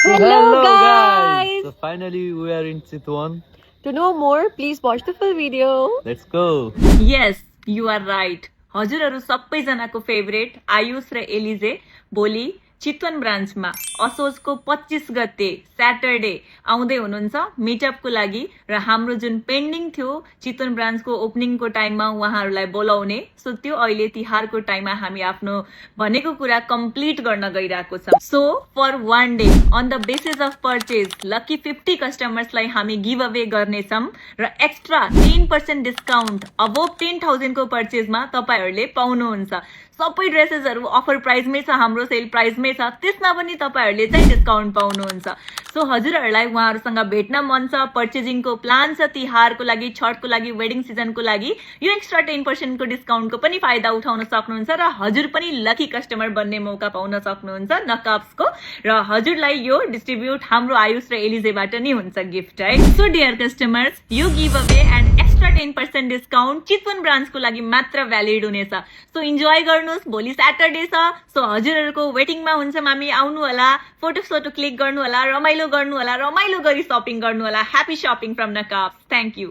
Hello guys! So finally we are in Chitwan. To know more, please watch the full video. Let's go. Yes, you are right. हजुरहरू सबैजनाको favourite Ayush र एलिजे भोलि चितवन ब्रान्चमा असोजको 25 गते Saturday आउँदै हुनुहुन्छ मिटअपको लागि र हाम्रो जुन पेन्डिङ थियो चितवन ब्रान्चको ओपनिङको टाइममा उहाँहरूलाई बोलाउने सो त्यो अहिले तिहारको टाइममा हामी आफ्नो भनेको कुरा कम्प्लिट गर्न गइरहेको छौं so for one day on the basis of purchase lucky 50 कस्टमर्सलाई हामी गिभ अवे गर्नेछौं र एक्स्ट्रा 10% डिस्काउन्ट अबोभ 10,000 को पर्चेजमा तपाईहरुले पाउनुहुन्छ सबै ड्रेसेसहरु अफर प्राइसमै छ हाम्रो सेल प्राइसमै छ त्यसमा पनि तपाईहरुले चाहिँ डिस्काउन्ट पाउनुहुन्छ सो हजुरहरुलाई उहाँहरुसँग भेट्न मन छ पर्चेजिङको प्लान छ तिहारको लागि छठको लागि वेडिङ सिजनको लागि यो एक्स्ट्रा 10% को डिस्काउन्टको पनि फाइदा उठाउन सक्नुहुन्छ र हजुर पनि लकी कस्टमर बन्ने मौका पाउन सक्नुहुन्छ नकाप्सको र हजुरलाई यो डिस्ट्रिब्युट हाम्रो आयुष र एलिजेबाट नि हुन्छ गिफ्ट है सो डियर कस्टमर्स यो give away and extra 10% discount Chitwan ब्रान्चको लागि मात्र भ्यालिड हुनेछ सो इन्जोय गर्नुस् भोलि स्याटरडे छ सो हजुरहरुको वेटिङमा हुन्छौं हामी आउनु होला फोटो क्लिक गर्नु होला रमाइलो गर्नु होला रमाइलो गरी शपिङ गर्नु होला ह्यापी शपिङ फ्रम नकाप्स थ्यांक यू